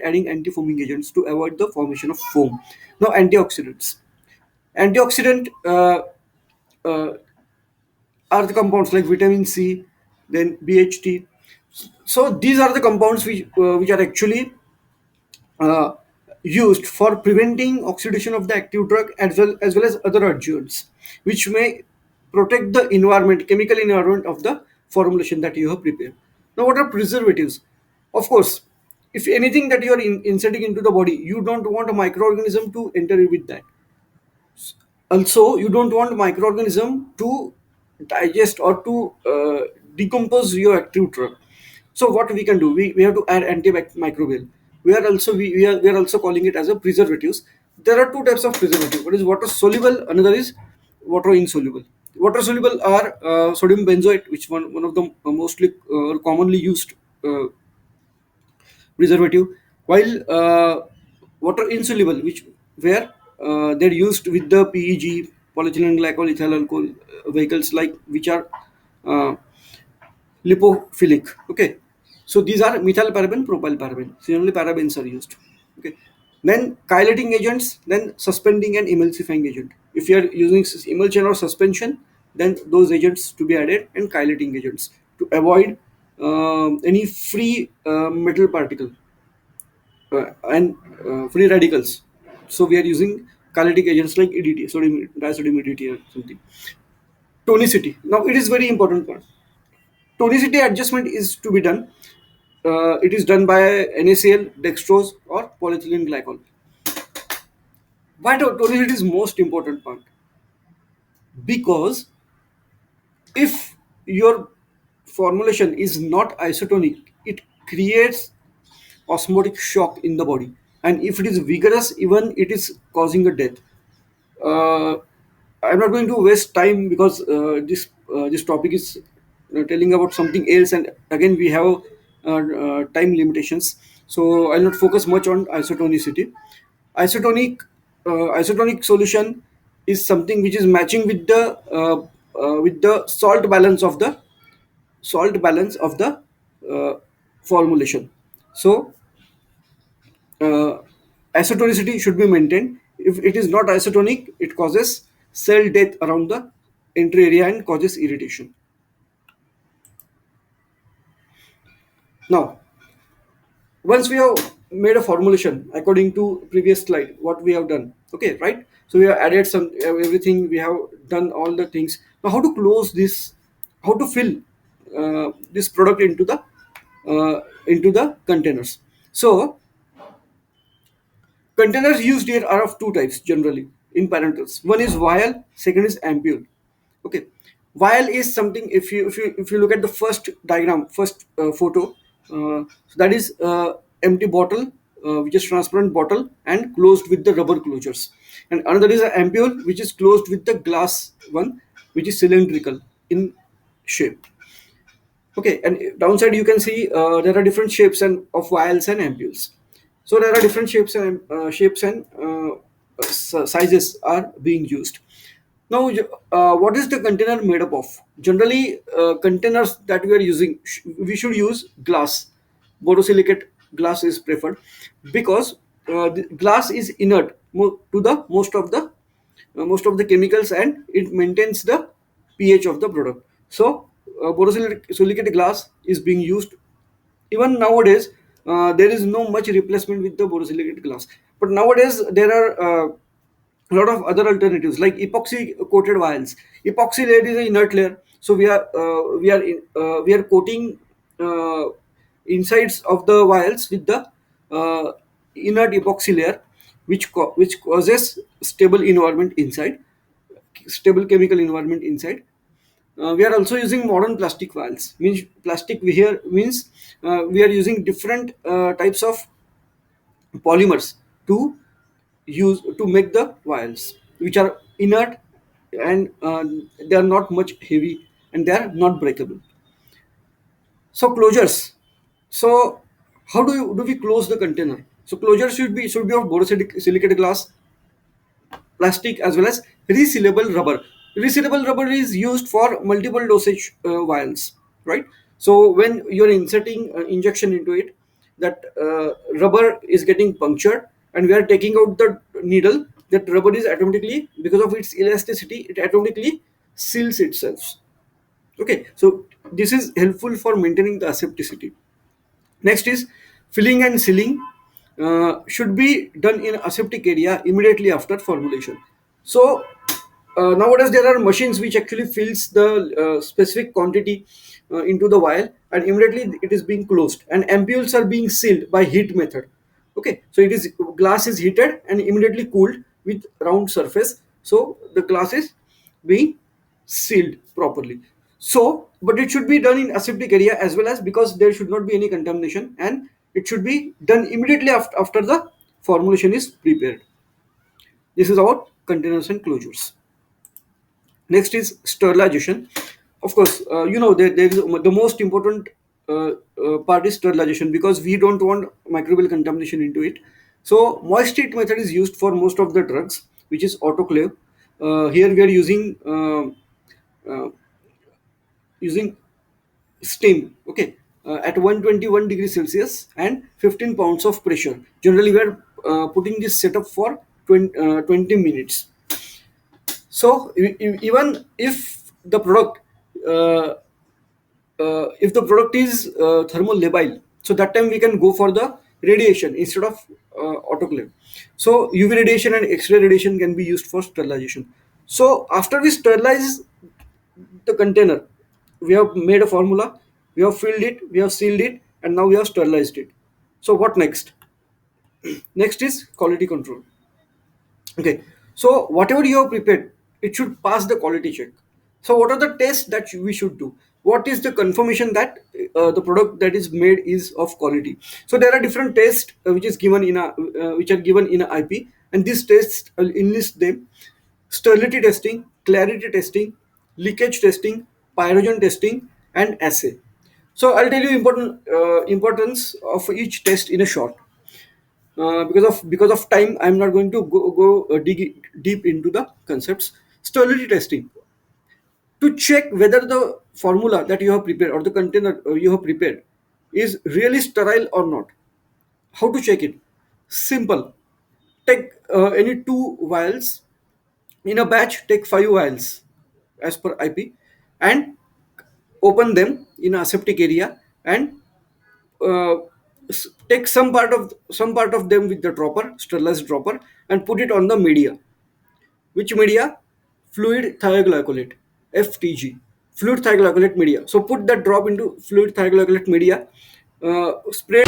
adding anti-foaming agents to avoid the formation of foam. Now, antioxidants. Antioxidant uh, are the compounds like vitamin C, then BHT. So these are the compounds which are actually uh, used for preventing oxidation of the active drug, as well as other adjuvants, which may protect the environment, chemical environment of the formulation that you have prepared. Now, what are preservatives? Of course, if anything that you are inserting into the body, you don't want a microorganism to enter with that. Also, you don't want microorganism to digest or to decompose your active drug. So what we can do, we have to add antimicrobial. We are also calling it as a preservatives. There are two types of preservative. One is water soluble, another is water insoluble. Water soluble are sodium benzoate, which one of the mostly commonly used uh, preservative, while water insoluble, which where they're used with the PEG, polyethylene glycol ethyl alcohol vehicles, like which are uh, lipophilic. Okay, so these are methyl paraben, propyl paraben. So only parabens are used. Okay, then chelating agents, then suspending and emulsifying agent. If you are using emulsion or suspension, then those agents to be added, and chelating agents to avoid any free metal particle and free radicals. So we are using catalytic agents like EDT, sodium disodium EDT or something. Tonicity. Now it is very important part. Tonicity adjustment is to be done. It is done by NaCl, dextrose, or polyethylene glycol. Why tonicity is most important part? Because if your formulation is not isotonic, it creates osmotic shock in the body, and if it is vigorous, even it is causing a death. uh, I'm not going to waste time, because this topic is telling about something else, and again we have time limitations. So I'll not focus much on isotonicity. Isotonic isotonic solution is something which is matching with the salt balance of the formulation. So uh, isotonicity should be maintained. If it is not isotonic, it causes cell death around the entry area and causes irritation. Now, once we have made a formulation according to previous slide, what we have done, okay, right? So we have added some everything. We have done all the things. Now, how to close this? How to fill this product into the containers? So containers used here are of two types generally in parentals. One is vial, second is ampule. Okay, vial is something. If you look at the first diagram, first photo, so that is empty bottle, which is transparent bottle and closed with the rubber closures, and another is an ampule, which is closed with the glass one, which is cylindrical in shape. Okay, and downside you can see there are different shapes and of vials and ampules. So there are different shapes and sizes are being used. Now, what is the container made up of? Generally, containers that we are using, we should use glass. Borosilicate glass is preferred, because the glass is inert to the most of the chemicals, and it maintains the pH of the product. So, borosilicate glass is being used. Even nowadays, there is no much replacement with the borosilicate glass. But nowadays, there are a lot of other alternatives like epoxy coated vials. Epoxy layer is an inert layer, so we are coating uh, insides of the vials with the uh, inert epoxy layer, which causes stable chemical environment inside. We are also using modern plastic vials. Means plastic we here means we are using different types of polymers to use to make the vials, which are inert, and they are not much heavy, and they are not breakable. So closures. So how do we close the container? So closure should be of borosilicate glass, plastic, as well as resealable rubber. Resealable rubber is used for multiple dosage vials, right? So when you're inserting injection into it, that rubber is getting punctured and we are taking out the needle, that rubber is automatically, because of its elasticity, it automatically seals itself. Okay, so this is helpful for maintaining the asepticity. Next is filling and sealing should be done in aseptic area immediately after formulation. So nowadays there are machines which actually fills the specific quantity into the vial, and immediately it is being closed, and ampules are being sealed by heat method. Okay, so it is, glass is heated and immediately cooled with round surface, so the glass is being sealed properly. So but it should be done in aseptic area as well, as because there should not be any contamination, and it should be done immediately after the formulation is prepared. This is about containers and closures. Next is sterilization. Of course, there is the most important part is sterilization, because we don't want microbial contamination into it. So moist heat method is used for most of the drugs, which is autoclave. Here we are using steam. Okay, at 121 degrees Celsius and 15 pounds of pressure. Generally, we are putting this setup for 20 minutes. So even uh, if the product is thermal labile, so that time we can go for the radiation instead of autoclave. So UV radiation and X-ray radiation can be used for sterilization. So after we sterilize the container, we have made a formula, we have filled it, we have sealed it, and now we have sterilized it. So what next? Next is quality control. Okay, so whatever you have prepared, it should pass the quality check. So what are the tests that we should do? What is the confirmation that the product that is made is of quality? So there are different tests which are given in a IP, and these tests, I'll enlist them: sterility testing, clarity testing, leakage testing, pyrogen testing, and assay. So I'll tell you importance of each test in a short. Because of time, I'm not going to go dig deep into the concepts. Sterility testing, to check whether the formula that you have prepared or the container you have prepared is really sterile or not. How to check it? Simple. Take any two vials in a batch. Take five vials as per IP, and open them in a aseptic area, and uh, take some part of them with the dropper, sterilized dropper, and put it on the media. Which media? Fluid thioglycolate, FTG, fluid thioglycolate media. So put that drop into fluid thioglycolate media, spray